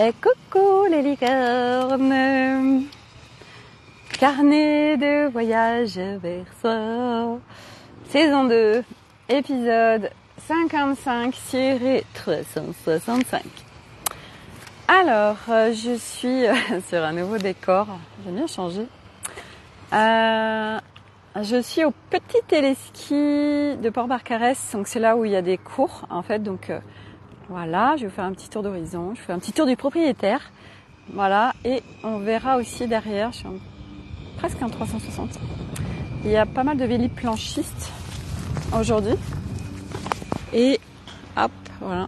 Et coucou les licornes, carnet de voyage vers soi, saison 2, épisode 55-365. Alors, je suis sur un nouveau décor, j'ai bien changé. Je suis au petit téléski de Port-Barcarès, donc c'est là où il y a des cours en fait, donc voilà, je vais vous faire un petit tour d'horizon, je fais un petit tour du propriétaire, voilà, et on verra aussi derrière, je suis presque en 360, il y a pas mal de véliplanchistes aujourd'hui, et hop, voilà.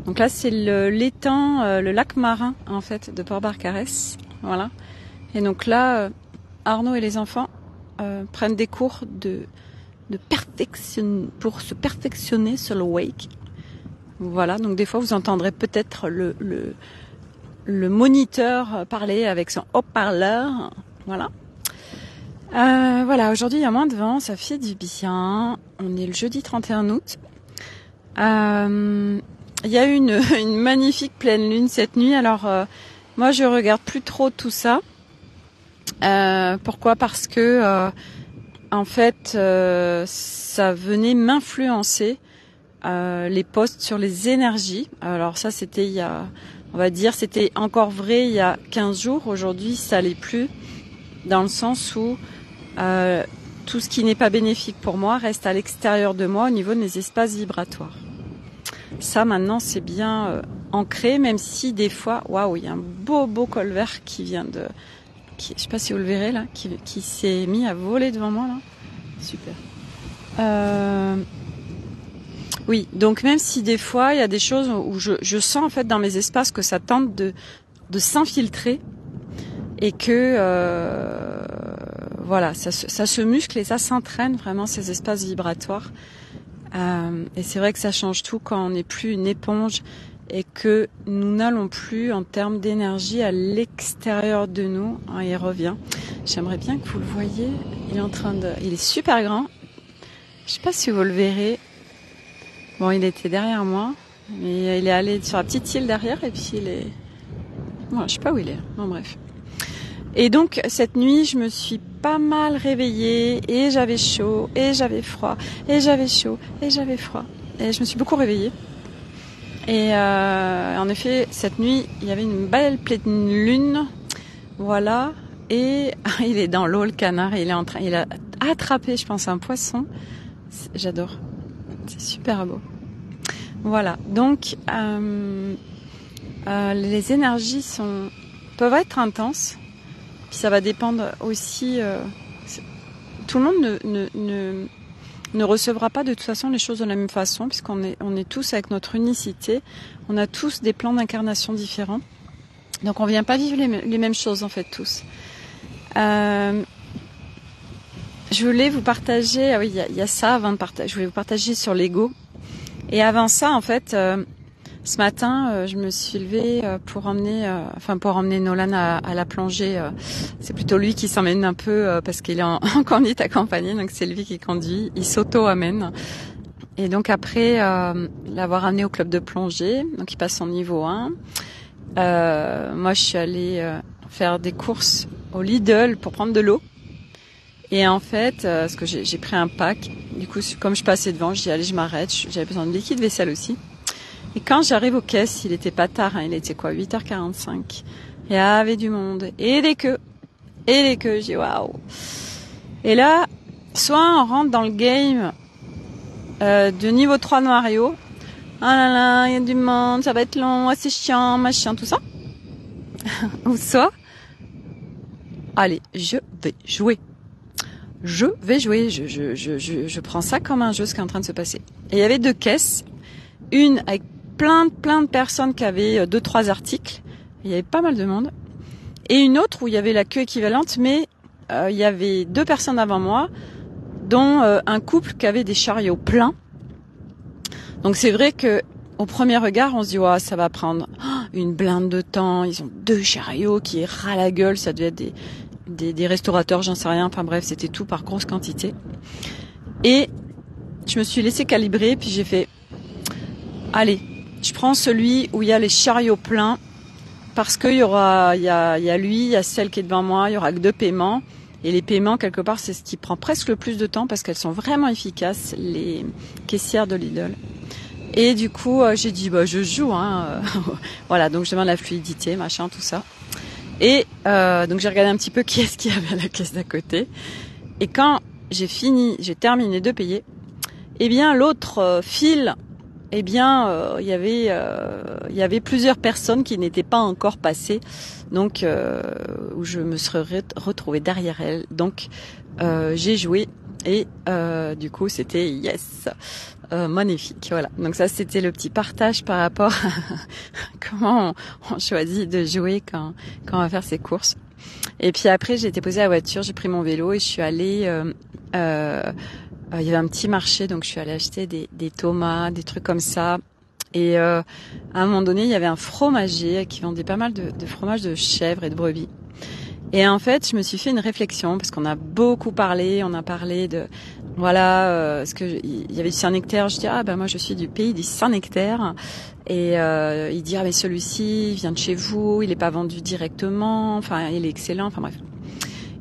Donc là c'est l'étang, le lac marin en fait de Port-Barcarès, voilà, et donc là Arnaud et les enfants prennent des cours pour se perfectionner sur le wake. Voilà, donc des fois vous entendrez peut-être le moniteur parler avec son haut-parleur. Voilà. Voilà, aujourd'hui il y a moins de vent, ça fait du bien. On est le jeudi 31 août. Il y a eu une magnifique pleine lune cette nuit. Alors moi je regarde plus trop tout ça. Pourquoi ? Parce que en fait ça venait m'influencer. Les posts sur les énergies. Alors ça c'était c'était encore vrai il y a 15 jours. Aujourd'hui ça l'est plus, dans le sens où tout ce qui n'est pas bénéfique pour moi reste à l'extérieur de moi au niveau de mes espaces vibratoires. Ça maintenant c'est bien ancré, même si des fois, waouh, il y a un beau col vert qui vient je sais pas si vous le verrez là, qui s'est mis à voler devant moi là. Super. Oui, donc même si des fois il y a des choses où je sens en fait dans mes espaces que ça tente de s'infiltrer et que voilà, ça se muscle et ça s'entraîne vraiment ces espaces vibratoires. Et c'est vrai que ça change tout quand on n'est plus une éponge et que nous n'allons plus en termes d'énergie à l'extérieur de nous. Il revient. J'aimerais bien que vous le voyiez. Il est super grand. Je sais pas si vous le verrez. Bon, il était derrière moi, mais il est allé sur la petite île derrière et puis il est... Bon, je sais pas où il est, bon bref. Et donc, cette nuit, je me suis pas mal réveillée et j'avais chaud, et j'avais froid, et j'avais chaud, et j'avais froid. Et je me suis beaucoup réveillée. Et en effet, cette nuit, il y avait une belle pleine lune, voilà. Et il est dans l'eau, le canard, et il a attrapé, je pense, un poisson. J'adore. C'est super beau. Voilà, donc les énergies peuvent être intenses, puis ça va dépendre aussi. Tout le monde ne recevra pas de toute façon les choses de la même façon, puisqu'on est tous avec notre unicité, on a tous des plans d'incarnation différents, donc on vient pas vivre les mêmes choses en fait tous. Je voulais vous partager, ah oui, il y a ça avant de partager. Je voulais vous partager sur l'ego. Et avant ça, en fait, ce matin, je me suis levée pour emmener Nolan à la plongée. C'est plutôt lui qui s'emmène un peu parce qu'il est en conduite accompagnée, donc c'est lui qui conduit. Il s'auto-amène. Et donc après l'avoir amené au club de plongée, donc il passe son niveau 1. Moi, je suis allée faire des courses au Lidl pour prendre de l'eau. Et en fait, parce que j'ai pris un pack, du coup, comme je passais devant, je dis allez, je m'arrête, j'avais besoin de liquide vaisselle aussi. Et quand j'arrive aux caisses, il était pas tard, il était 8h45. Il y avait du monde, et des queues, je dis waouh. Et là, soit on rentre dans le game de niveau 3 de Mario, ah là là, il y a du monde, ça va être long, c'est chiant, machin, tout ça. Ou soit, allez, je vais jouer. Je prends ça comme un jeu, ce qui est en train de se passer. Et il y avait 2 caisses, une avec plein de personnes qui avaient 2-3 articles, il y avait pas mal de monde, et une autre où il y avait la queue équivalente, mais il y avait 2 personnes avant moi, dont un couple qui avait des chariots pleins. Donc c'est vrai que au premier regard, on se dit ça va prendre une blinde de temps, ils ont 2 chariots qui ras la gueule, ça devait être des restaurateurs, j'en sais rien, enfin bref, c'était tout par grosse quantité. Et je me suis laissée calibrer, puis j'ai fait allez, je prends celui où il y a les chariots pleins parce qu'il y aura, il y a lui, il y a celle qui est devant moi, il y aura que 2 paiements. Et les paiements, quelque part, c'est ce qui prend presque le plus de temps parce qu'elles sont vraiment efficaces, les caissières de Lidl. Et du coup, j'ai dit, je joue, hein. Voilà, donc je demande la fluidité, machin, tout ça. Et donc j'ai regardé un petit peu qui est-ce qu'il y avait à la caisse d'à côté. Et quand j'ai terminé de payer, eh bien l'autre file, eh bien il y avait plusieurs personnes qui n'étaient pas encore passées, donc où je me serais retrouvée derrière elles. Donc j'ai joué et du coup c'était yes. Magnifique, voilà. Donc ça, c'était le petit partage par rapport à comment on choisit de jouer quand on va faire ses courses. Et puis après, j'ai été posée à la voiture, j'ai pris mon vélo et je suis allée. Il y avait un petit marché, donc je suis allée acheter des tomates, des trucs comme ça. Et à un moment donné, il y avait un fromager qui vendait pas mal de fromage de chèvre et de brebis. Et en fait, je me suis fait une réflexion parce qu'on a beaucoup parlé, on a parlé de ce que il y avait du Saint-Nectaire. Je dis moi je suis du pays du Saint-Nectaire et il dit mais celui-ci vient de chez vous, il est pas vendu directement, enfin il est excellent, enfin bref.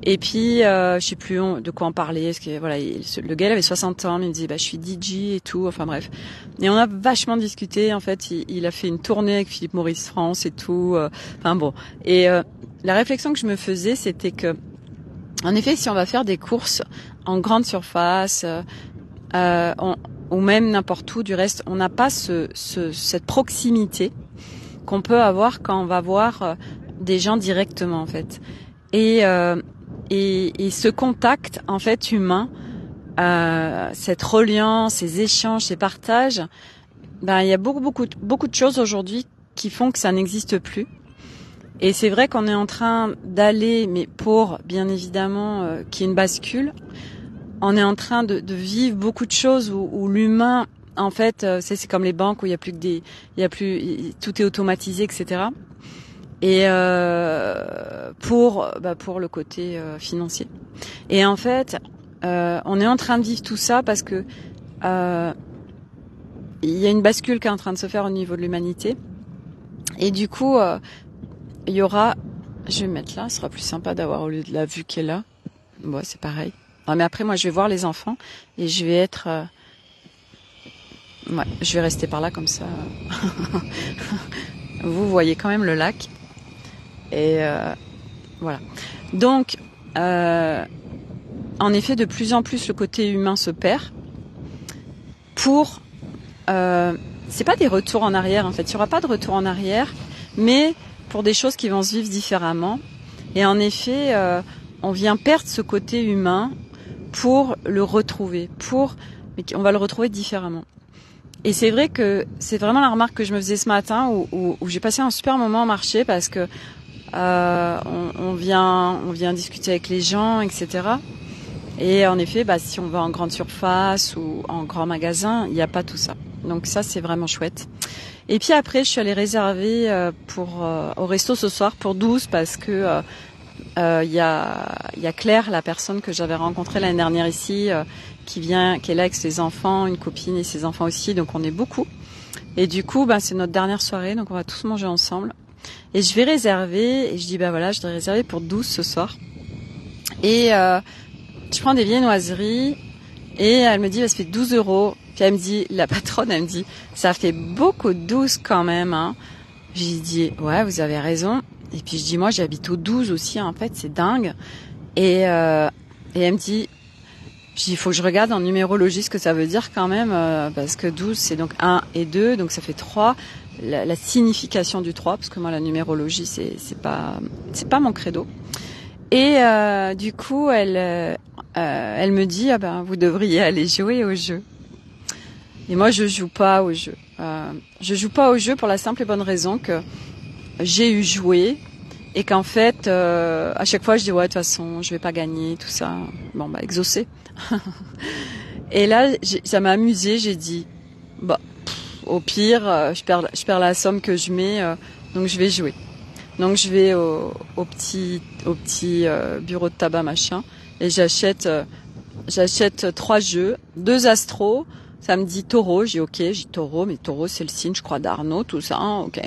Et puis je sais plus de quoi en parler parce que voilà, le gars il avait 60 ans, mais il me dit je suis DJ et tout, enfin bref. Et on a vachement discuté en fait, il a fait une tournée avec Philippe Maurice France et tout, enfin bon. Et la réflexion que je me faisais, c'était que, en effet, si on va faire des courses en grande surface, ou même n'importe où, du reste, on n'a pas cette proximité qu'on peut avoir quand on va voir des gens directement, en fait. Et ce contact, en fait, humain, cette reliance, ces échanges, ces partages, il y a beaucoup de choses aujourd'hui qui font que ça n'existe plus. Et c'est vrai qu'on est en train d'aller, mais pour bien évidemment qu'il y ait une bascule, on est en train de vivre beaucoup de choses où l'humain, en fait, c'est comme les banques où il y a plus que tout est automatisé, etc. Et pour le côté financier. Et en fait, on est en train de vivre tout ça parce que il y a une bascule qui est en train de se faire au niveau de l'humanité. Et du coup, il y aura, je vais me mettre là, ce sera plus sympa d'avoir au lieu de la vue qui est là. Bon, c'est pareil. Mais après, moi, je vais voir les enfants et je vais être, je vais rester par là comme ça. Vous voyez quand même le lac. Et voilà. Donc, en effet, de plus en plus, le côté humain se perd. C'est pas des retours en arrière, en fait. Il y aura pas de retour en arrière, mais pour des choses qui vont se vivre différemment. Et en effet, on vient perdre ce côté humain pour le retrouver, mais on va le retrouver différemment. Et c'est vrai que c'est vraiment la remarque que je me faisais ce matin où j'ai passé un super moment au marché parce que on vient discuter avec les gens, etc. Et en effet, si on va en grande surface ou en grand magasin, il n'y a pas tout ça. Donc ça, c'est vraiment chouette. Et puis après, je suis allée réserver au resto ce soir pour 12 parce que il y a Claire, la personne que j'avais rencontrée l'année dernière ici, qui est là avec ses enfants, une copine et ses enfants aussi, donc on est beaucoup. Et du coup, c'est notre dernière soirée, donc on va tous manger ensemble. Et je vais réserver, et je dis je dois réserver pour 12 ce soir. Et je prends des viennoiseries, et elle me dit ça fait 12 €. Puis elle me dit, la patronne, elle me dit, ça fait beaucoup de 12 quand même, hein. J'ai dit, ouais, vous avez raison. Et puis je dis, moi, j'habite au 12 aussi, en fait, c'est dingue. Et elle me dit, il faut que je regarde en numérologie ce que ça veut dire quand même, parce que 12, c'est donc 1 et 2, donc ça fait 3. La signification du 3, parce que moi, la numérologie, c'est pas mon credo. Et du coup, elle me dit, vous devriez aller jouer au jeu. Et moi, je joue pas au jeu. Je joue pas au jeu pour la simple et bonne raison que j'ai eu joué et qu'en fait, à chaque fois, je dis de toute façon, je vais pas gagner, tout ça. Bon, exaucé. Et là, ça m'a amusé. J'ai dit, au pire, je perds la somme que je mets, donc je vais jouer. Donc je vais au petit bureau de tabac machin et j'achète 3 jeux, 2 astros, Ça me dit taureau, j'ai ok, j'ai taureau, mais taureau c'est le signe, je crois, d'Arnaud, tout ça, hein, ok.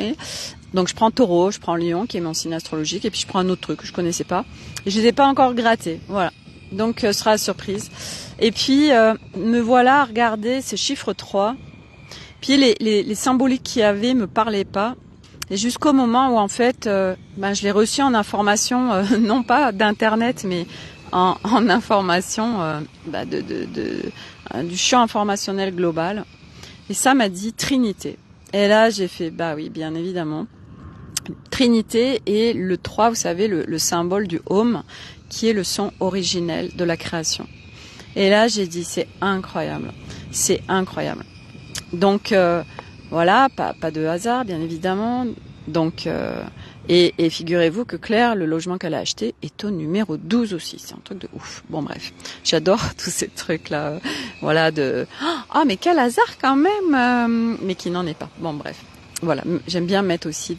Donc je prends taureau, je prends lion, qui est mon signe astrologique, et puis je prends un autre truc que je connaissais pas. Et je les ai pas encore grattés, voilà. Donc ce sera la surprise. Et puis me voilà à regarder ce chiffre 3. Puis les symboliques qu'il y avait me parlaient pas. Et jusqu'au moment où en fait, je l'ai reçu en information, non pas d'internet, mais en information du champ informationnel global. Et ça m'a dit Trinité. Et là j'ai fait bah oui, bien évidemment. Trinité et le 3, vous savez, le symbole du Om, qui est le son originel de la création. Et là j'ai dit c'est incroyable, c'est incroyable. Donc voilà, pas de hasard bien évidemment. Donc et figurez-vous que Claire, le logement qu'elle a acheté est au numéro 12 aussi. C'est un truc de ouf. Bon bref, j'adore tous ces trucs là. Voilà de mais quel hasard quand même, mais qui n'en est pas. Bon bref. Voilà, j'aime bien mettre aussi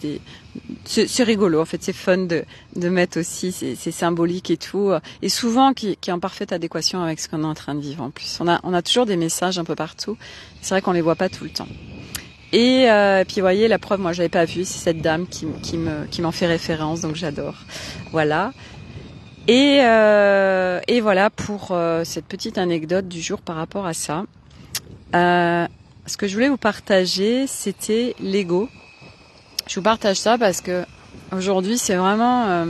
c'est rigolo en fait, c'est fun de mettre aussi ces symboliques et tout, et souvent qui est en parfaite adéquation avec ce qu'on est en train de vivre en plus. On a toujours des messages un peu partout. C'est vrai qu'on les voit pas tout le temps. Et puis vous voyez, la preuve, moi j'avais pas vu, c'est cette dame qui m'en fait référence, donc j'adore. Voilà. Et voilà pour cette petite anecdote du jour par rapport à ça. Ce que je voulais vous partager, c'était l'ego. Je vous partage ça parce que aujourd'hui, c'est vraiment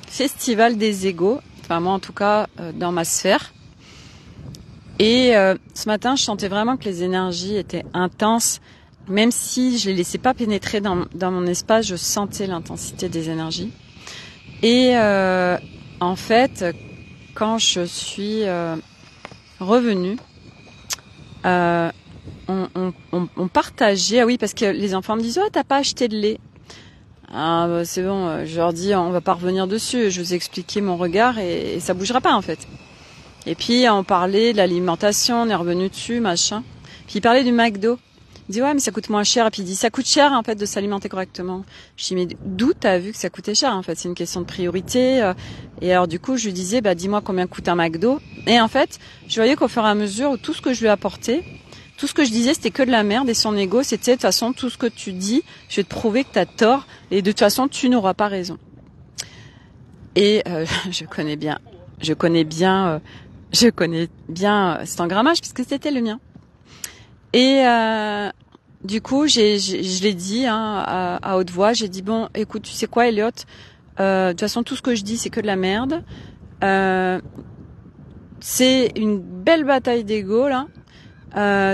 festival des égos. Enfin, moi, en tout cas, dans ma sphère. Et ce matin, je sentais vraiment que les énergies étaient intenses. Même si je les laissais pas pénétrer dans mon espace, je sentais l'intensité des énergies. Et en fait, quand je suis revenue, on partageait, ah oui, parce que les enfants me disent « Oh, t'as pas acheté de lait ?» Ah bah, c'est bon, je leur dis « On va pas revenir dessus, je vous ai expliqué mon regard et ça bougera pas en fait. » Et puis on parlait de l'alimentation, on est revenu dessus, machin. Puis il parlait du McDo. Il dit « Ouais, mais ça coûte moins cher. » Et puis il dit « Ça coûte cher en fait de s'alimenter correctement. » Je dis « Mais d'où t'as vu que ça coûtait cher en fait? C'est une question de priorité. » Et alors du coup je lui disais « Dis-moi combien coûte un McDo. » Et en fait, je voyais qu'au fur et à mesure où tout ce que je lui apportais, tout ce que je disais, c'était que de la merde, et son ego, c'était de toute façon, tout ce que tu dis, je vais te prouver que t'as tort, et de toute façon, tu n'auras pas raison. Et je connais bien cet engrammage, puisque c'était le mien. Et du coup, je l'ai dit à haute voix, j'ai dit, bon, écoute, tu sais quoi, Elliot, de toute façon, tout ce que je dis, c'est que de la merde. C'est une belle bataille d'ego, là.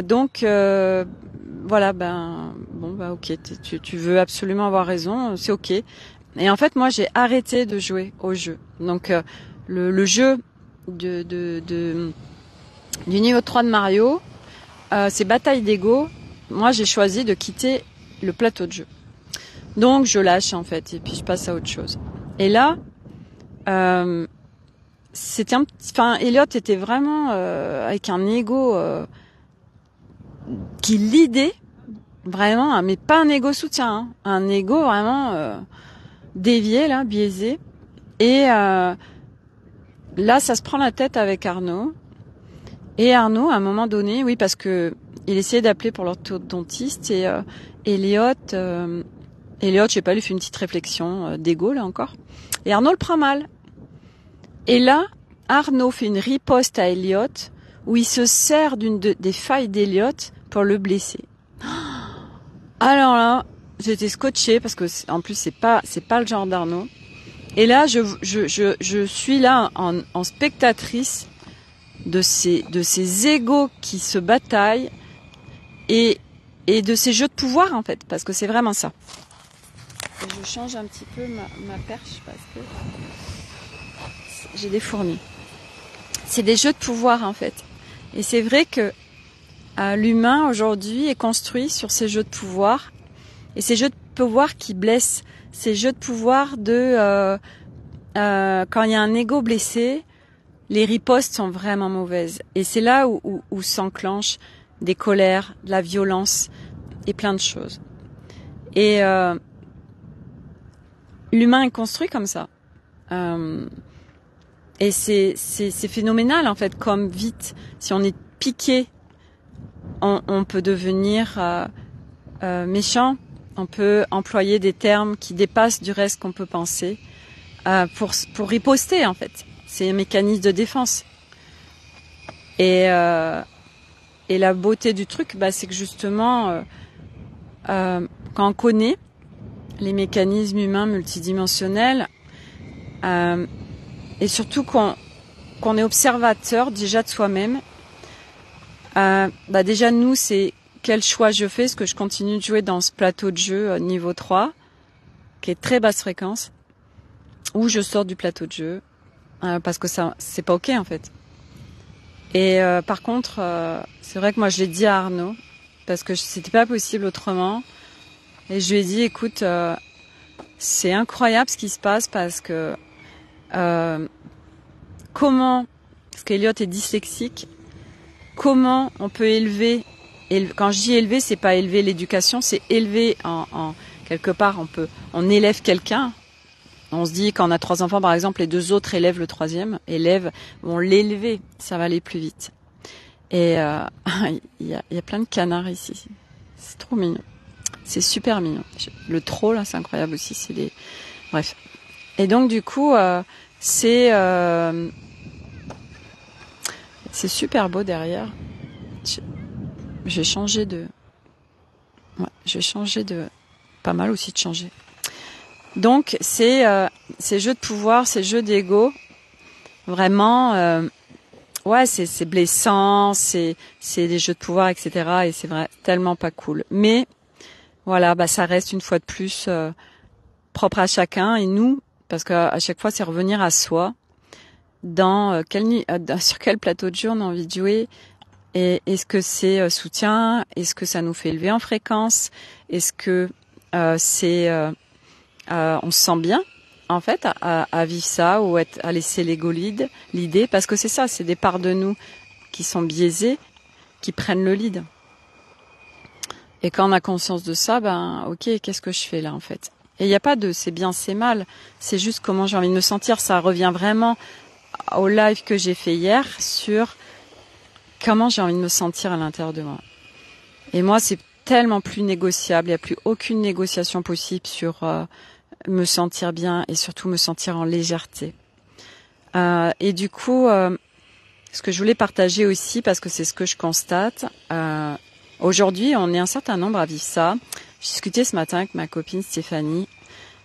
Donc voilà, ok, tu veux absolument avoir raison, c'est ok. Et en fait, moi, j'ai arrêté de jouer au jeu. Donc le jeu du niveau 3 de Mario, ces batailles d'ego, moi, j'ai choisi de quitter le plateau de jeu. Donc je lâche en fait, et puis je passe à autre chose. Et là, Elliot était vraiment avec un ego qui l'idée vraiment, mais pas un ego soutien, hein, un ego vraiment dévié là, biaisé. Et là, ça se prend la tête avec Arnaud. Et Arnaud, à un moment donné, oui, parce que il essayait d'appeler pour l'orthodontiste, et Elliot, je sais pas, lui fait une petite réflexion d'ego là encore. Et Arnaud le prend mal. Et là, Arnaud fait une riposte à Elliot, où il se sert des failles d'Elliot pour le blesser. Alors là, j'étais scotchée parce que en plus c'est pas le genre d'Arnaud. Et là, je suis là en spectatrice de ces égos qui se bataillent et de ces jeux de pouvoir en fait, parce que c'est vraiment ça. Et je change un petit peu ma perche parce que j'ai des fourmis. C'est des jeux de pouvoir en fait. Et c'est vrai que l'humain aujourd'hui est construit sur ces jeux de pouvoir, et ces jeux de pouvoir qui blessent, ces jeux de pouvoir de quand il y a un ego blessé, les ripostes sont vraiment mauvaises, et c'est là où s'enclenchent des colères, de la violence et plein de choses. Et l'humain est construit comme ça, et c'est phénoménal en fait, comme vite si on est piqué on peut devenir méchant, on peut employer des termes qui dépassent du reste qu'on peut penser pour riposter en fait. C'est un mécanisme de défense. Et la beauté du truc, c'est que justement, quand on connaît les mécanismes humains multidimensionnels, et surtout qu'on est observateur déjà de soi-même, déjà nous, c'est quel choix je fais, est-ce que je continue de jouer dans ce plateau de jeu niveau 3, qui est très basse fréquence, ou je sors du plateau de jeu, parce que ça, c'est pas ok en fait. Et par contre, c'est vrai que moi je l'ai dit à Arnaud, parce que c'était pas possible autrement, et je lui ai dit, écoute, c'est incroyable ce qui se passe, parce que comment, parce qu'Eliott est dyslexique, comment on peut élever, et quand je dis élever, c'est pas élever l'éducation, c'est élever en quelque part, on élève quelqu'un. On se dit, quand on a 3 enfants, par exemple, les 2 autres élèvent le 3e, vont l'élever, ça va aller plus vite. Et il y a plein de canards ici. C'est trop mignon. C'est super mignon. Le trot, là, c'est incroyable aussi. Bref. Et donc, du coup, c'est super beau derrière. J'ai changé de... Pas mal aussi de changer. Donc, c'est jeu de pouvoir, c'est jeu d'ego. Vraiment, c'est blessant, c'est des jeux de pouvoir, etc. Et c'est vrai, tellement pas cool. Mais, voilà, ça reste une fois de plus propre à chacun. Et nous, parce qu'à chaque fois, c'est revenir à soi. Sur quel plateau de jeu on a envie de jouer. Et est-ce que c'est soutien? Est-ce que ça nous fait élever en fréquence? Est-ce que on se sent bien en fait à vivre ça, ou à laisser l'ego l'idée, parce que c'est ça, c'est des parts de nous qui sont biaisées, qui prennent le lead. Et quand on a conscience de ça, ok, qu'est-ce que je fais là en fait? Et il n'y a pas de c'est bien, c'est mal, c'est juste comment j'ai envie de me sentir. Ça revient vraiment au live que j'ai fait hier sur comment j'ai envie de me sentir à l'intérieur de moi. Et moi, c'est tellement plus négociable, il n'y a plus aucune négociation possible sur me sentir bien, et surtout me sentir en légèreté. Et du coup, ce que je voulais partager aussi, parce que c'est ce que je constate, aujourd'hui, on est un certain nombre à vivre ça. J'ai discuté ce matin avec ma copine Stéphanie,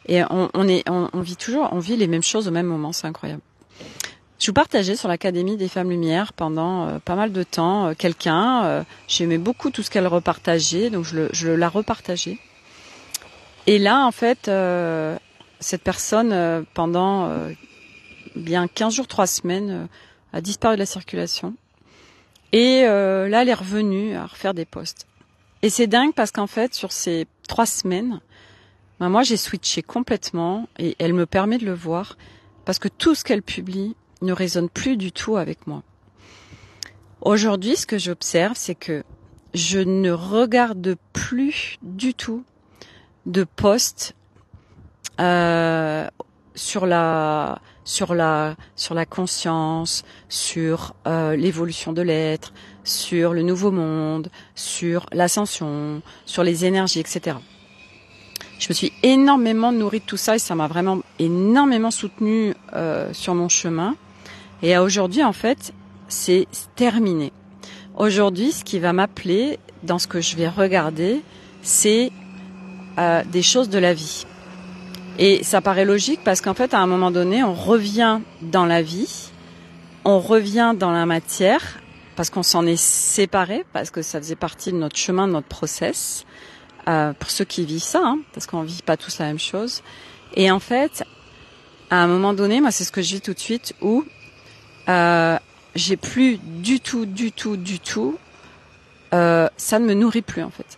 et on vit les mêmes choses au même moment, c'est incroyable. Je vous partageais sur l'Académie des Femmes Lumière pendant pas mal de temps j'aimais beaucoup tout ce qu'elle repartageait, donc je la repartageais. Et là, en fait, cette personne, pendant bien 15 jours, 3 semaines, a disparu de la circulation. Et là, elle est revenue à refaire des posts. Et c'est dingue parce qu'en fait, sur ces 3 semaines, moi, j'ai switché complètement, et elle me permet de le voir, parce que tout ce qu'elle publie ne résonne plus du tout avec moi. Aujourd'hui, ce que j'observe, c'est que je ne regarde plus du tout de posts sur la conscience, sur l'évolution de l'être, sur le nouveau monde, sur l'ascension, sur les énergies, etc. Je me suis énormément nourrie de tout ça, et ça m'a vraiment énormément soutenue sur mon chemin. Et aujourd'hui, en fait, c'est terminé. Aujourd'hui, ce qui va m'appeler dans ce que je vais regarder, c'est des choses de la vie. Et ça paraît logique parce qu'en fait, à un moment donné, on revient dans la vie, on revient dans la matière, parce qu'on s'en est séparé, parce que ça faisait partie de notre chemin, de notre process, pour ceux qui vivent ça, parce qu'on vit pas tous la même chose. Et en fait, à un moment donné, moi, c'est ce que je vis tout de suite, où j'ai plus du tout, ça ne me nourrit plus en fait.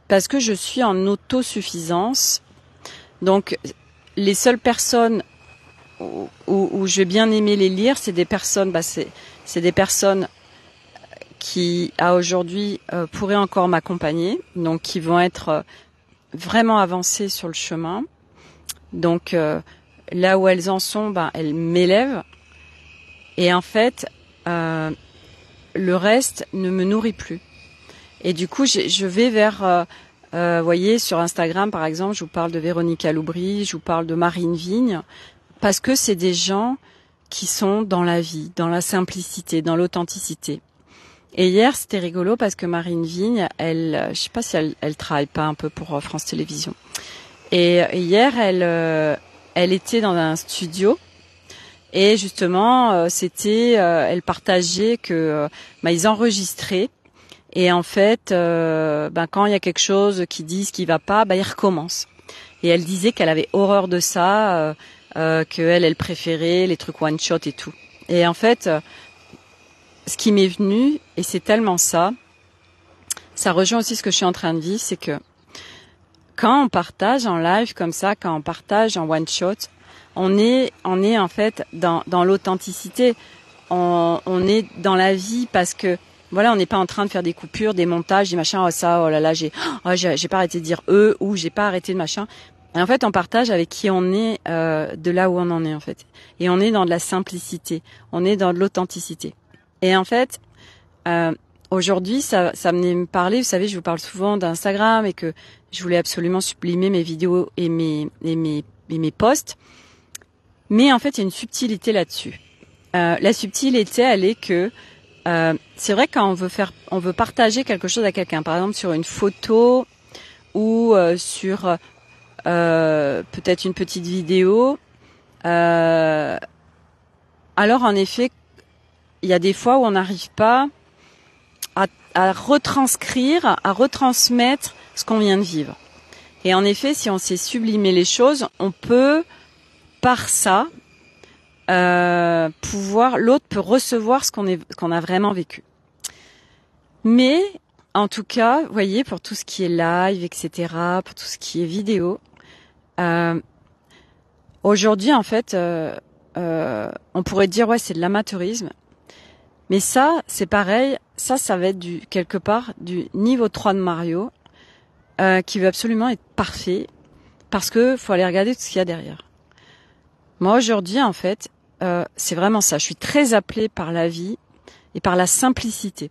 Parce que je suis en autosuffisance. Donc, les seules personnes où je vais bien aimer les lire, c'est des personnes, c'est des personnes qui, à aujourd'hui, pourraient encore m'accompagner, donc qui vont être vraiment avancées sur le chemin. Donc, là où elles en sont, elles m'élèvent. Et en fait, le reste ne me nourrit plus. Et du coup, je vais vers, voyez, sur Instagram par exemple, je vous parle de Véronica Loubry, je vous parle de Marine Vigne, parce que c'est des gens qui sont dans la vie, dans la simplicité, dans l'authenticité. Et hier, c'était rigolo parce que Marine Vigne, je sais pas si elle travaille pas un peu pour France Télévisions. Et hier, elle était dans un studio et justement, elle partageait que ils enregistraient et en fait, quand il y a quelque chose qui disent qui va pas, ils recommencent. Et elle disait qu'elle avait horreur de ça, qu'elle préférait les trucs one shot et tout. Et en fait, ce qui m'est venu, et c'est tellement ça rejoint aussi ce que je suis en train de vivre, c'est que quand on partage en live comme ça, quand on partage en one shot, on est en fait dans l'authenticité, on est dans la vie parce que voilà, on n'est pas en train de faire des coupures, des montages, des machins, oh là là, j'ai pas arrêté de dire ou j'ai pas arrêté de machin. Et en fait, on partage avec qui on est de là où on en est en fait. Et on est dans de la simplicité, on est dans de l'authenticité. Et en fait, aujourd'hui, ça me parlait, vous savez, je vous parle souvent d'Instagram et que je voulais absolument sublimer mes vidéos et mes posts. Mais en fait, il y a une subtilité là-dessus. La subtilité, elle est que c'est vrai quand on veut partager quelque chose à quelqu'un, par exemple sur une photo ou sur peut-être une petite vidéo. Alors en effet, il y a des fois où on n'arrive pas à retranscrire, à retransmettre ce qu'on vient de vivre. Et en effet, si on sait sublimer les choses, on peut, par ça, l'autre peut recevoir ce qu'on a vraiment vécu. Mais, en tout cas, vous voyez, pour tout ce qui est live, etc., pour tout ce qui est vidéo, aujourd'hui, en fait, on pourrait dire, ouais, c'est de l'amateurisme. Mais ça, c'est pareil, ça va être quelque part du niveau 3 de Mario, qui veut absolument être parfait, parce que faut aller regarder tout ce qu'il y a derrière. Moi, aujourd'hui, en fait, c'est vraiment ça. Je suis très appelée par la vie et par la simplicité.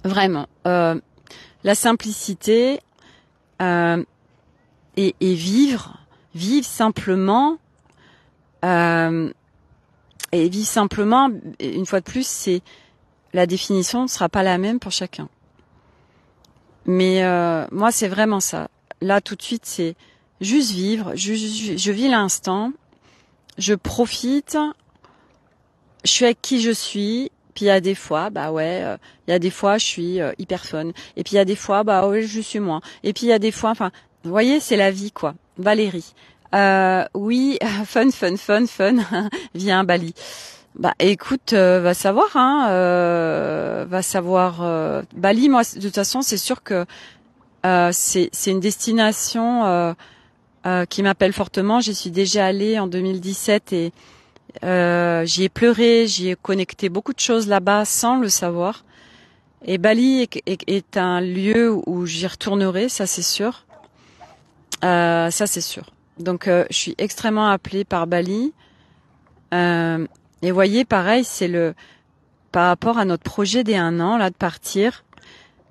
Vraiment. La simplicité et vivre simplement. Et vivre simplement, une fois de plus, la définition ne sera pas la même pour chacun. Mais moi, c'est vraiment ça. Là, tout de suite, c'est juste vivre. Je vis l'instant. Je profite. Je suis avec qui je suis. Puis il y a des fois, il y a des fois, je suis hyper fun. Et puis il y a des fois, je suis moins. Et puis il y a des fois, vous voyez, c'est la vie, quoi. Valérie. Oui, fun. Viens, Bali. Écoute, va savoir, Bali, moi, de toute façon, c'est sûr que c'est une destination qui m'appelle fortement. J'y suis déjà allée en 2017 et j'y ai pleuré, j'y ai connecté beaucoup de choses là-bas sans le savoir. Et Bali est un lieu où j'y retournerai, ça c'est sûr. Ça c'est sûr. Donc je suis extrêmement appelée par Bali. Et voyez, pareil, c'est par rapport à notre projet des 1 an là de partir.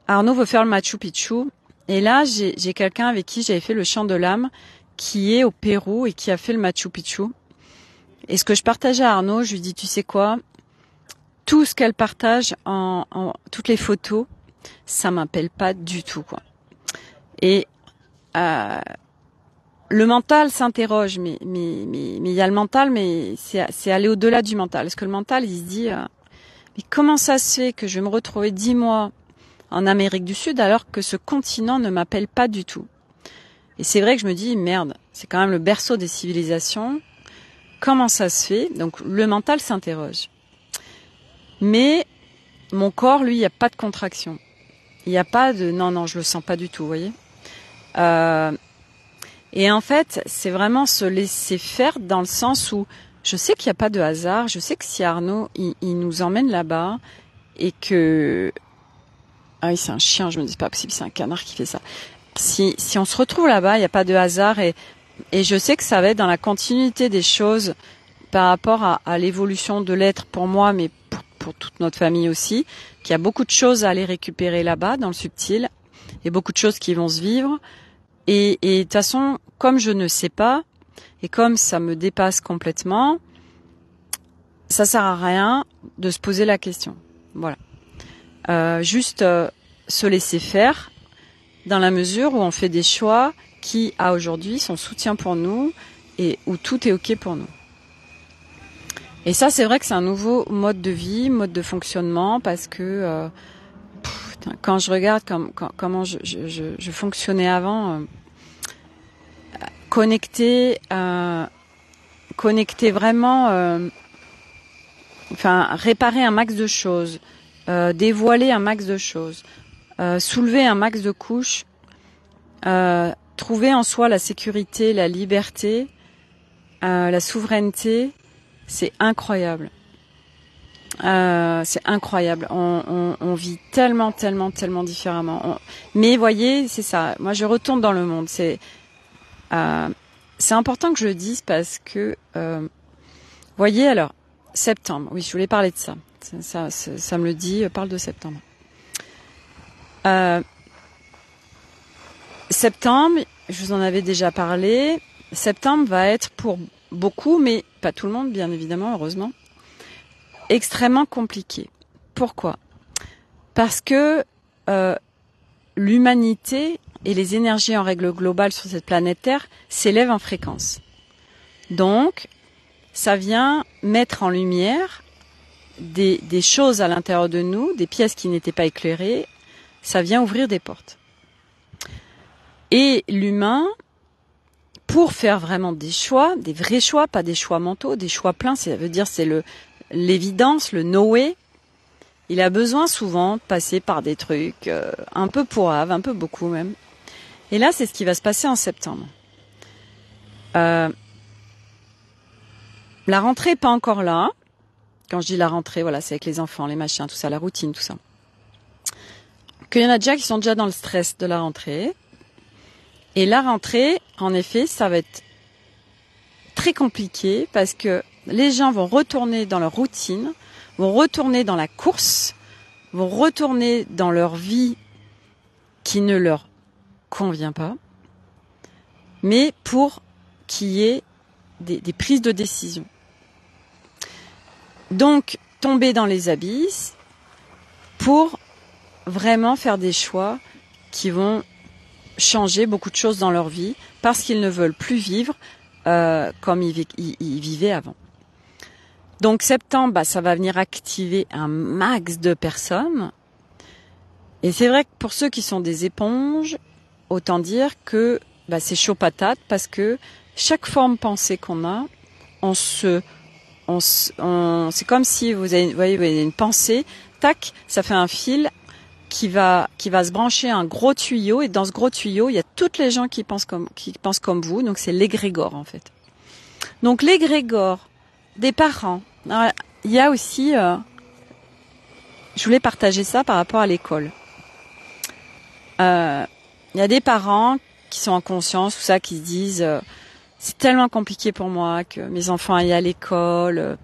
Arnaud veut faire le Machu Picchu. Et là, j'ai quelqu'un avec qui j'avais fait le chant de l'âme, qui est au Pérou et qui a fait le Machu Picchu. Et ce que je partageais à Arnaud, je lui dis, tu sais quoi, tout ce qu'elle partage en toutes les photos, ça m'appelle pas du tout, quoi. Et le mental s'interroge, mais il y a le mental, mais c'est aller au-delà du mental. Parce que le mental, il se dit, mais comment ça se fait que je vais me retrouver 10 mois en Amérique du Sud alors que ce continent ne m'appelle pas du tout? Et c'est vrai que je me dis, merde, c'est quand même le berceau des civilisations. Comment ça se fait? Donc le mental s'interroge. Mais mon corps, lui, il n'y a pas de contraction. Il n'y a pas de... Non, je le sens pas du tout, vous voyez. Et en fait, c'est vraiment se laisser faire dans le sens où je sais qu'il n'y a pas de hasard. Je sais que si Arnaud, il nous emmène là-bas et que... Ah oui, c'est un chien, je me dis, c'est pas possible, c'est un canard qui fait ça. Si on se retrouve là-bas, il n'y a pas de hasard et je sais que ça va être dans la continuité des choses par rapport à l'évolution de l'être pour moi, mais pour toute notre famille aussi, qu'il y a beaucoup de choses à aller récupérer là-bas, dans le subtil, et beaucoup de choses qui vont se vivre. Et de toute façon, comme je ne sais pas, et comme ça me dépasse complètement, ça sert à rien de se poser la question. Voilà. Juste se laisser faire, dans la mesure où on fait des choix qui, à aujourd'hui, sont soutien pour nous et où tout est OK pour nous. Et ça, c'est vrai que c'est un nouveau mode de vie, mode de fonctionnement, parce que quand je regarde comment je fonctionnais avant, connecter vraiment, réparer un max de choses, dévoiler un max de choses, soulever un max de couches, trouver en soi la sécurité, la liberté, la souveraineté, c'est incroyable. C'est incroyable. On vit tellement différemment. Mais voyez, c'est ça. Moi, je retourne dans le monde. C'est important que je le dise parce que, voyez, alors, septembre. Oui, je voulais parler de ça. Ça me le dit. Parle de septembre. Septembre, je vous en avais déjà parlé. Septembre va être pour beaucoup, mais pas tout le monde, bien évidemment, heureusement, extrêmement compliqué. Pourquoi ? Parce que l'humanité et les énergies en règle globale sur cette planète Terre s'élèvent en fréquence. Donc, ça vient mettre en lumière des choses à l'intérieur de nous, des pièces qui n'étaient pas éclairées. Ça vient ouvrir des portes. Et l'humain, pour faire vraiment des choix, des vrais choix, pas des choix mentaux, des choix pleins, ça veut dire c'est l'évidence, le no way, il a besoin souvent de passer par des trucs un peu pourraves, un peu beaucoup même. Et là, c'est ce qui va se passer en septembre. La rentrée n'est pas encore là. Quand je dis la rentrée, voilà, c'est avec les enfants, les machins, tout ça, la routine, tout ça. Qu'il y en a déjà qui sont déjà dans le stress de la rentrée. Et la rentrée, en effet, ça va être très compliqué parce que les gens vont retourner dans leur routine, vont retourner dans la course, vont retourner dans leur vie qui ne leur convient pas, mais pour qu'il y ait des prises de décision. Donc, tomber dans les abysses pour vraiment faire des choix qui vont changer beaucoup de choses dans leur vie parce qu'ils ne veulent plus vivre comme ils vivaient avant. Donc septembre, ça va venir activer un max de personnes. Et c'est vrai que pour ceux qui sont des éponges, autant dire que c'est chaud patate parce que chaque forme pensée qu'on a, c'est comme si vous avez une pensée, tac, ça fait un fil qui va se brancher à un gros tuyau, et dans ce gros tuyau, il y a toutes les gens qui pensent comme vous, donc c'est l'égrégore en fait. Donc l'égrégore des parents. Alors, il y a aussi, je voulais partager ça par rapport à l'école. Il y a des parents qui sont en conscience, tout ça, qui se disent c'est tellement compliqué pour moi que mes enfants aillent à l'école,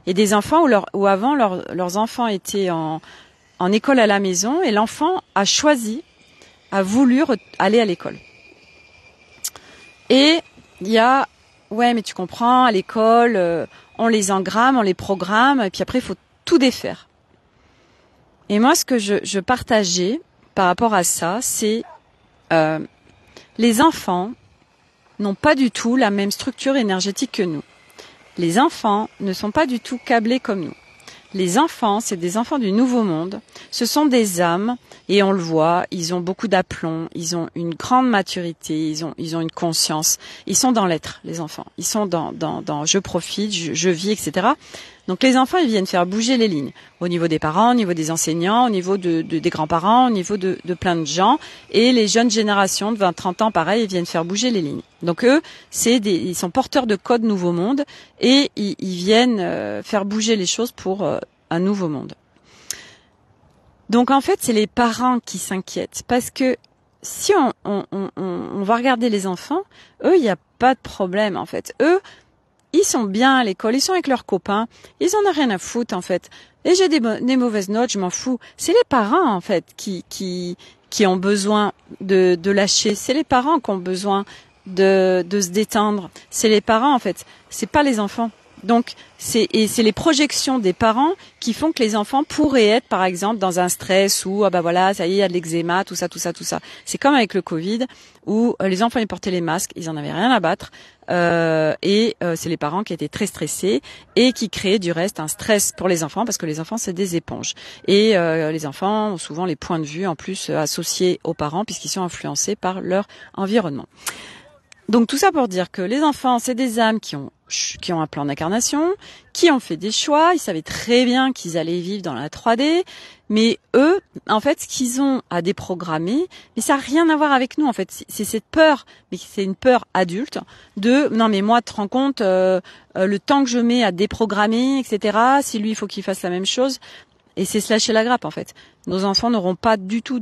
et des enfants où avant leurs enfants étaient en école à la maison, et l'enfant a voulu aller à l'école. Et il y a, ouais, mais tu comprends, à l'école, on les engramme, on les programme, et puis après, il faut tout défaire. Et moi, ce que je partageais par rapport à ça, c'est les enfants n'ont pas du tout la même structure énergétique que nous. Les enfants ne sont pas du tout câblés comme nous. Les enfants, c'est des enfants du nouveau monde. Ce sont des âmes, et on le voit, ils ont beaucoup d'aplomb, ils ont une grande maturité, ils ont une conscience. Ils sont dans l'être, les enfants. Ils sont dans je profite, je vis, etc. Donc les enfants, ils viennent faire bouger les lignes. Au niveau des parents, au niveau des enseignants, au niveau des grands-parents, au niveau de plein de gens. Et les jeunes générations de 20-30 ans, pareil, ils viennent faire bouger les lignes. Donc eux, ils sont porteurs de code nouveau monde, et ils viennent faire bouger les choses pour un nouveau monde. Donc en fait, c'est les parents qui s'inquiètent, parce que si on va regarder les enfants, eux, il n'y a pas de problème en fait. Eux, ils sont bien à l'école, ils sont avec leurs copains, ils en ont rien à foutre en fait. Et j'ai des mauvaises notes, je m'en fous. C'est les parents en fait qui ont besoin de lâcher. C'est les parents qui ont besoin de se détendre. C'est les parents en fait. C'est pas les enfants. Donc c'est les projections des parents qui font que les enfants pourraient être par exemple dans un stress où ah bah voilà ça y est il y a de l'eczéma tout ça. C'est comme avec le Covid où les enfants ils portaient les masques, ils en avaient rien à battre c'est les parents qui étaient très stressés et qui créaient du reste un stress pour les enfants parce que les enfants c'est des éponges et les enfants ont souvent les points de vue en plus associés aux parents puisqu'ils sont influencés par leur environnement. Donc tout ça pour dire que les enfants, c'est des âmes qui ont un plan d'incarnation, qui ont fait des choix, ils savaient très bien qu'ils allaient vivre dans la 3D, mais eux, en fait, ce qu'ils ont à déprogrammer, mais ça n'a rien à voir avec nous, en fait. C'est cette peur, mais c'est une peur adulte, non mais moi, tu te rends compte, le temps que je mets à déprogrammer, etc., si lui, il faut qu'il fasse la même chose, et c'est se lâcher la grappe en fait. Nos enfants n'auront pas du tout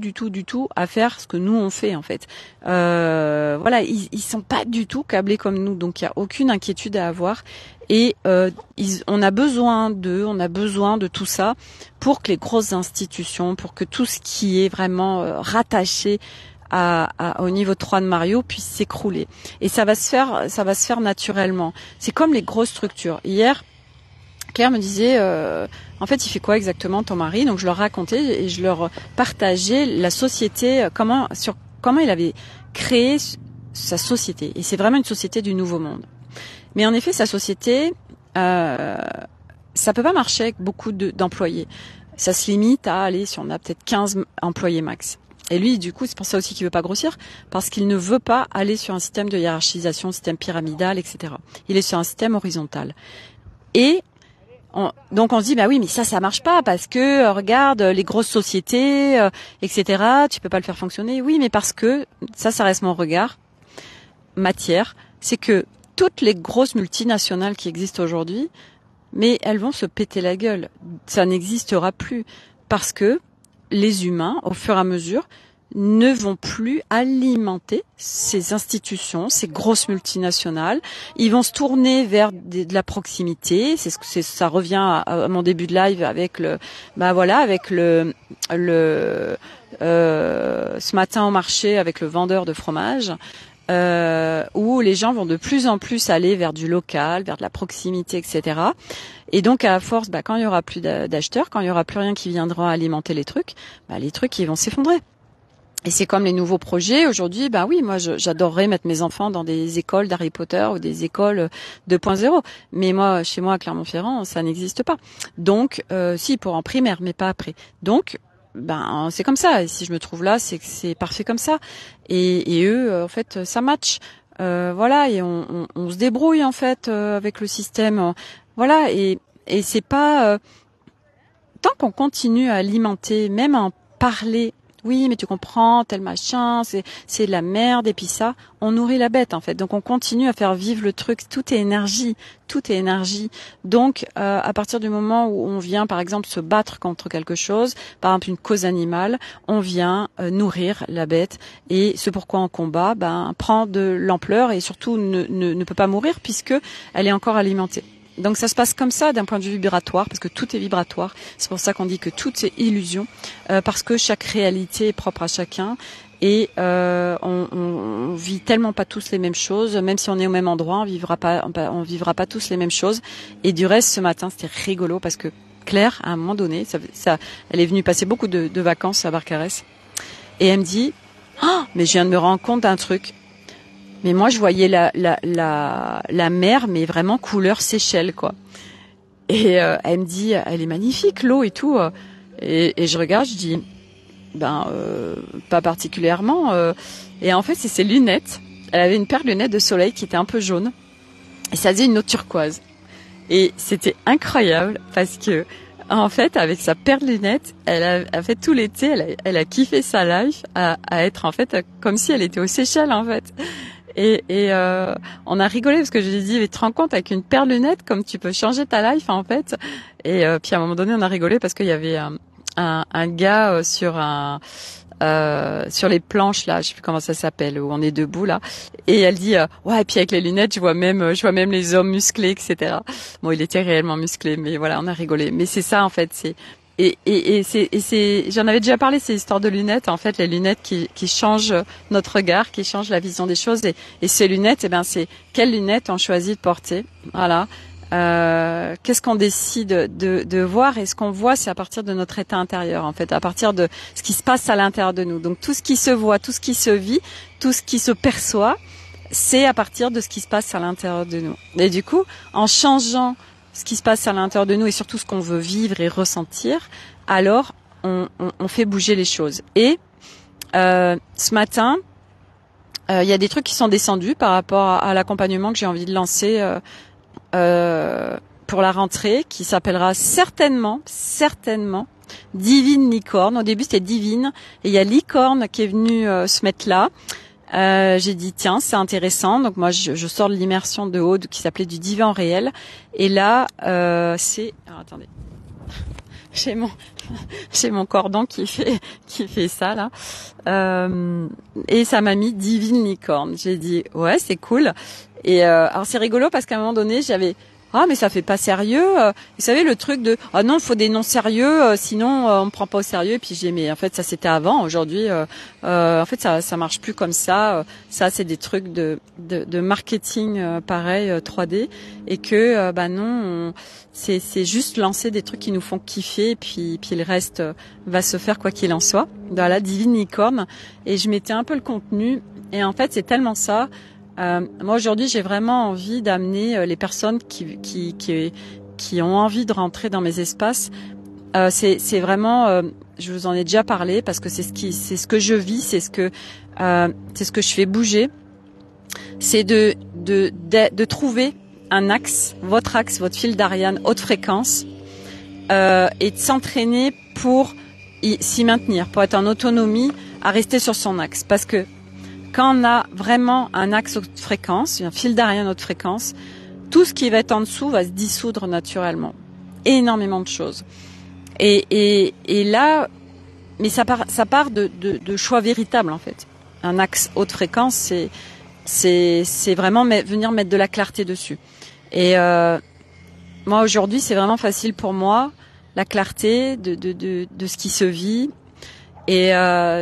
à faire ce que nous on fait en fait. Voilà, ils sont pas du tout câblés comme nous, donc il y a aucune inquiétude à avoir. Et on a besoin de tout ça pour que les grosses institutions, pour que tout ce qui est vraiment rattaché au niveau 3 de Mario puisse s'écrouler. Et ça va se faire naturellement. C'est comme les grosses structures. Hier, Claire me disait, en fait, il fait quoi exactement ton mari? Donc je leur racontais et je leur partageais la société, comment il avait créé sa société. Et c'est vraiment une société du nouveau monde. Mais en effet, sa société, ça peut pas marcher avec beaucoup d'employés. Ça se limite à aller, si on a peut-être 15 employés max. Et lui, du coup, c'est pour ça aussi qu'il veut pas grossir, parce qu'il ne veut pas aller sur un système de hiérarchisation, système pyramidal, etc. Il est sur un système horizontal. Et donc on se dit bah oui mais ça marche pas parce que regarde les grosses sociétés etc. Tu peux pas le faire fonctionner. Oui mais parce que ça reste mon regard matière, c'est que toutes les grosses multinationales qui existent aujourd'hui, mais elles vont se péter la gueule. Ça n'existera plus parce que les humains au fur et à mesure ne vont plus alimenter ces institutions, ces grosses multinationales. Ils vont se tourner vers de la proximité. Ça revient à mon début de live avec ce matin au marché avec le vendeur de fromage. Où les gens vont de plus en plus aller vers du local, vers de la proximité, etc. Et donc à force, quand il y aura plus d'acheteurs, quand il y aura plus rien qui viendra alimenter les trucs ils vont s'effondrer. Et c'est comme les nouveaux projets. Aujourd'hui, oui, moi, j'adorerais mettre mes enfants dans des écoles d'Harry Potter ou des écoles 2.0. Mais moi, chez moi, à Clermont-Ferrand, ça n'existe pas. Donc, si, pour en primaire, mais pas après. Donc, c'est comme ça. Et si je me trouve là, c'est que c'est parfait comme ça. Et eux, en fait, ça match. Voilà, et on se débrouille, en fait, avec le système. Voilà, et c'est pas... tant qu'on continue à alimenter, même à en parler... Oui, mais tu comprends, tel machin, c'est de la merde, et puis ça, on nourrit la bête, en fait. Donc, on continue à faire vivre le truc. Tout est énergie. Donc, à partir du moment où on vient, par exemple, se battre contre quelque chose, par exemple, une cause animale, on vient nourrir la bête. Et ce pourquoi on combat, prend de l'ampleur et surtout ne peut pas mourir puisque elle est encore alimentée. Donc ça se passe comme ça d'un point de vue vibratoire, parce que tout est vibratoire. C'est pour ça qu'on dit que tout est illusion, parce que chaque réalité est propre à chacun. Et on vit tellement pas tous les mêmes choses, même si on est au même endroit, on vivra pas tous les mêmes choses. Et du reste, ce matin, c'était rigolo parce que Claire, à un moment donné, elle est venue passer beaucoup de vacances à Barcarès, et elle me dit, mais je viens de me rendre compte d'un truc. Mais moi, je voyais la mer, mais vraiment couleur Seychelles, quoi. Et elle me dit, elle est magnifique, l'eau et tout. Et je regarde, je dis, pas particulièrement. Et en fait, c'est ses lunettes. Elle avait une paire de lunettes de soleil qui était un peu jaune. Et ça faisait une eau turquoise. Et c'était incroyable parce que, en fait, avec sa paire de lunettes, elle a fait tout l'été, elle a kiffé sa life à être, en fait, comme si elle était aux Seychelles, en fait. Et on a rigolé parce que je lui ai dit, mais tu te rends compte avec une paire de lunettes comme tu peux changer ta life en fait. Et puis à un moment donné on a rigolé parce qu'il y avait un gars sur sur les planches là, je sais plus comment ça s'appelle, où on est debout là. Et elle dit ouais, et puis avec les lunettes, je vois même les hommes musclés, etc. Bon, il était réellement musclé, mais voilà, on a rigolé. Mais c'est ça en fait, c'est j'en avais déjà parlé, ces histoires de lunettes. En fait, les lunettes qui changent notre regard, qui changent la vision des choses. Et ces lunettes, eh ben, c'est quelles lunettes on choisit de porter. Voilà. Qu'est-ce qu'on décide de voir, et ce qu'on voit, c'est à partir de notre état intérieur, en fait, à partir de ce qui se passe à l'intérieur de nous. Donc tout ce qui se voit, tout ce qui se vit, tout ce qui se perçoit, c'est à partir de ce qui se passe à l'intérieur de nous. Et du coup, en changeant ce qui se passe à l'intérieur de nous et surtout ce qu'on veut vivre et ressentir, alors on fait bouger les choses. Et ce matin, il y a des trucs qui sont descendus par rapport à l'accompagnement que j'ai envie de lancer pour la rentrée, qui s'appellera certainement Divine Licorne. Au début c'était Divine, et il y a Licorne qui est venue se mettre là. J'ai dit tiens, c'est intéressant. Donc moi je sors de l'immersion de Aude qui s'appelait du divin réel, et là c'est, alors attendez, j'ai mon cordon qui fait ça là, et ça m'a mis Divine Licorne. J'ai dit ouais, c'est cool. Et alors c'est rigolo parce qu'à un moment donné j'avais mais ça fait pas sérieux. Vous savez le truc de non, il faut des noms sérieux, sinon on me prend pas au sérieux. Et puis j'ai mais en fait ça c'était avant. Aujourd'hui en fait ça marche plus comme ça. Ça c'est des trucs de marketing pareil 3D, et que non, c'est juste lancer des trucs qui nous font kiffer, et puis le reste va se faire quoi qu'il en soit. Voilà, Divine Licorne. Et je mettais un peu le contenu, et en fait c'est tellement ça. Moi aujourd'hui, j'ai vraiment envie d'amener les personnes qui ont envie de rentrer dans mes espaces. C'est vraiment, je vous en ai déjà parlé parce que c'est ce que je vis, c'est ce que je fais bouger. C'est de trouver un axe, votre fil d'Ariane haute fréquence, et de s'entraîner pour s'y maintenir, pour être en autonomie, à rester sur son axe, parce que quand on a vraiment un axe haute fréquence, un fil d'Ariane haute fréquence, tout ce qui va être en dessous va se dissoudre naturellement. Énormément de choses. Et là, mais ça part de choix véritables en fait. Un axe haute fréquence, c'est vraiment venir mettre de la clarté dessus. Et moi aujourd'hui, c'est vraiment facile pour moi, la clarté de ce qui se vit. Et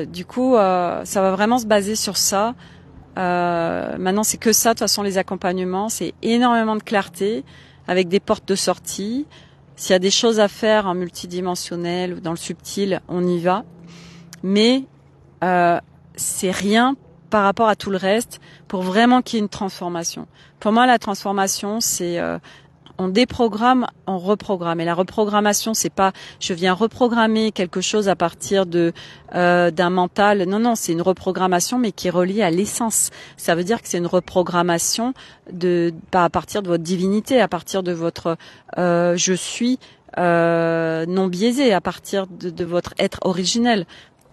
du coup, ça va vraiment se baser sur ça. Maintenant, c'est que ça. De toute façon, les accompagnements, c'est énormément de clarté avec des portes de sortie. S'il y a des choses à faire en multidimensionnel ou dans le subtil, on y va. Mais c'est rien par rapport à tout le reste pour vraiment qu'il y ait une transformation. Pour moi, la transformation, c'est on déprogramme, on reprogramme. Et la reprogrammation, c'est pas je viens reprogrammer quelque chose à partir d'un mental. Non, c'est une reprogrammation, mais qui est reliée à l'essence. Ça veut dire que c'est une reprogrammation à partir de votre divinité, à partir de votre je suis non biaisé, à partir de votre être originel.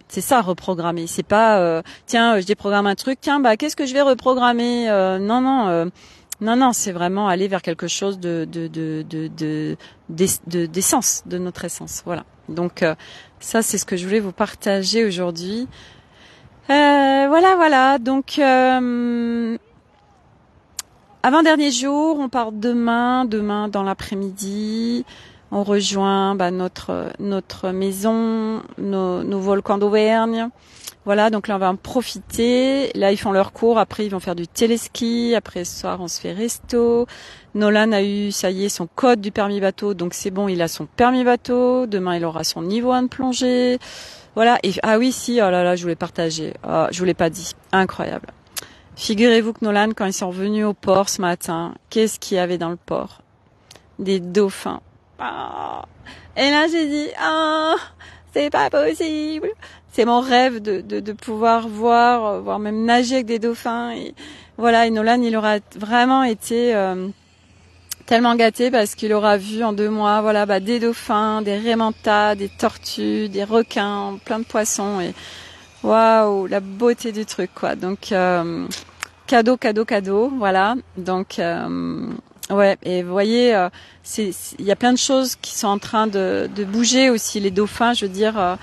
C'est ça, reprogrammer. C'est pas tiens, je déprogramme un truc, tiens, qu'est-ce que je vais reprogrammer? Non, c'est vraiment aller vers quelque chose d'essence, de notre essence. Voilà. Donc ça, c'est ce que je voulais vous partager aujourd'hui. Voilà. Donc avant-dernier jour, on part demain dans l'après-midi. On rejoint notre maison, nos volcans d'Auvergne. Voilà, donc là on va en profiter. Là ils font leur cours, après ils vont faire du téléski. Après ce soir on se fait resto. Nolan a eu, ça y est, son code du permis bateau, donc c'est bon, il a son permis bateau. Demain il aura son niveau 1 de plongée. Voilà, et ah oui si, oh là là, je voulais partager. Je vous l'ai pas dit, incroyable. Figurez-vous que Nolan, quand ils sont revenus au port ce matin, qu'est-ce qu'il y avait dans le port? Des dauphins. Et là j'ai dit c'est pas possible. C'est mon rêve de pouvoir voir même nager avec des dauphins. Et voilà, et Nolan, il aura vraiment été tellement gâté parce qu'il aura vu en 2 mois, des dauphins, des raimentas, des tortues, des requins, plein de poissons. Et waouh, la beauté du truc, quoi. Donc cadeau, voilà. Donc ouais, et vous voyez, il y a plein de choses qui sont en train de bouger aussi. Les dauphins, je veux dire.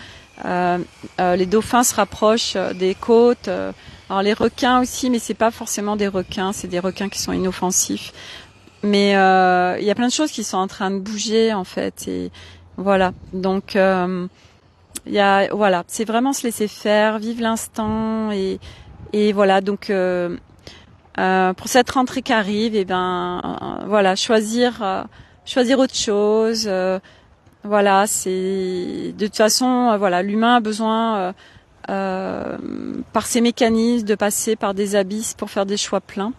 Les dauphins se rapprochent des côtes. Alors les requins aussi, mais c'est pas forcément des requins, c'est des requins qui sont inoffensifs. Mais il y a plein de choses qui sont en train de bouger en fait. Et voilà. Donc voilà, c'est vraiment se laisser faire, vivre l'instant et voilà. Donc pour cette rentrée qui arrive, et voilà, choisir autre chose. Voilà, c'est de toute façon, voilà, l'humain a besoin, par ses mécanismes, de passer par des abysses pour faire des choix pleins.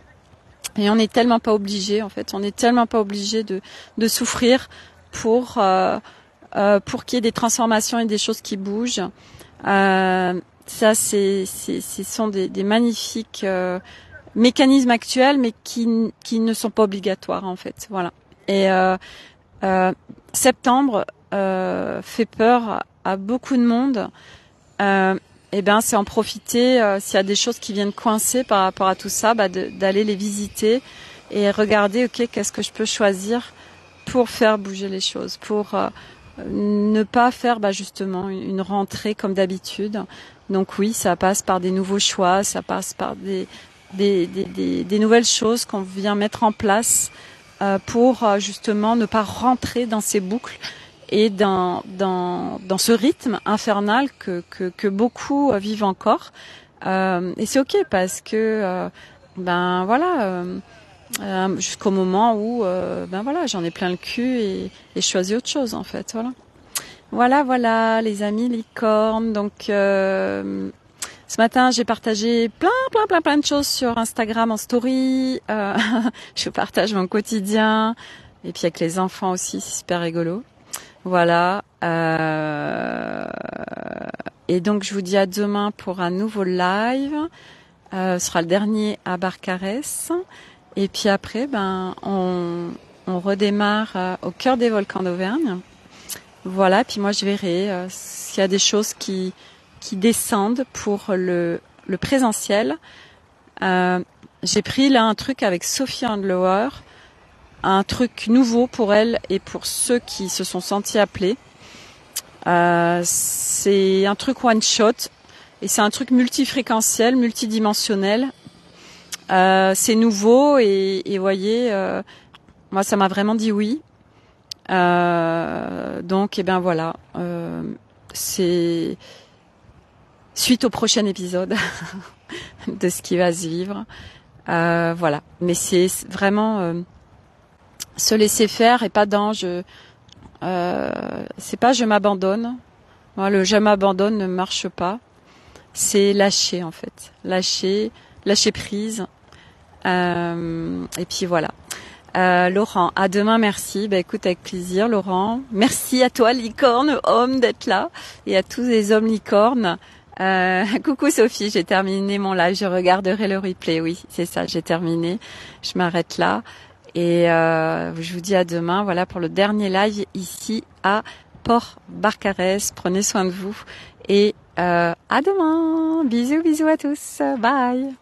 Et on n'est tellement pas obligé, en fait, on n'est tellement pas obligé de souffrir pour qu'il y ait des transformations et des choses qui bougent. Ça, ce sont des magnifiques mécanismes actuels, mais qui ne sont pas obligatoires, en fait. Voilà. Et septembre fait peur à beaucoup de monde. C'est en profiter s'il y a des choses qui viennent coincer par rapport à tout ça, d'aller les visiter et regarder, ok, qu'est-ce que je peux choisir pour faire bouger les choses, pour ne pas faire justement une rentrée comme d'habitude. Donc oui, ça passe par des nouveaux choix, ça passe par des nouvelles choses qu'on vient mettre en place pour justement ne pas rentrer dans ces boucles et dans ce rythme infernal que beaucoup vivent encore. Et c'est ok parce que jusqu'au moment où j'en ai plein le cul et je choisis autre chose en fait. Voilà les amis licornes. Donc ce matin, j'ai partagé plein de choses sur Instagram en story. Je partage mon quotidien et puis avec les enfants aussi, c'est super rigolo. Voilà. Et donc je vous dis à demain pour un nouveau live. Ce sera le dernier à Barcarès. Et puis après, on redémarre au cœur des volcans d'Auvergne. Voilà. Puis moi je verrai s'il y a des choses qui descendent pour le présentiel. J'ai pris là un truc avec Sophie Handlauer, un truc nouveau pour elle et pour ceux qui se sont sentis appelés. C'est un truc one shot et c'est un truc multifréquentiel, multidimensionnel. C'est nouveau et voyez, moi ça m'a vraiment dit oui. Donc voilà, c'est suite au prochain épisode de ce qui va se vivre. Voilà, mais c'est vraiment se laisser faire et pas c'est pas je m'abandonne. Moi, le je m'abandonne ne marche pas. C'est lâcher en fait, lâcher prise. Et puis voilà. Laurent, à demain, merci. Écoute, avec plaisir, Laurent. Merci à toi, licorne, homme, d'être là, et à tous les hommes licornes. Coucou Sophie, j'ai terminé mon live. Je regarderai le replay. Oui, c'est ça, j'ai terminé. Je m'arrête là. Et je vous dis à demain, voilà, pour le dernier live ici à Port-Barcarès. Prenez soin de vous et à demain. Bisous à tous. Bye.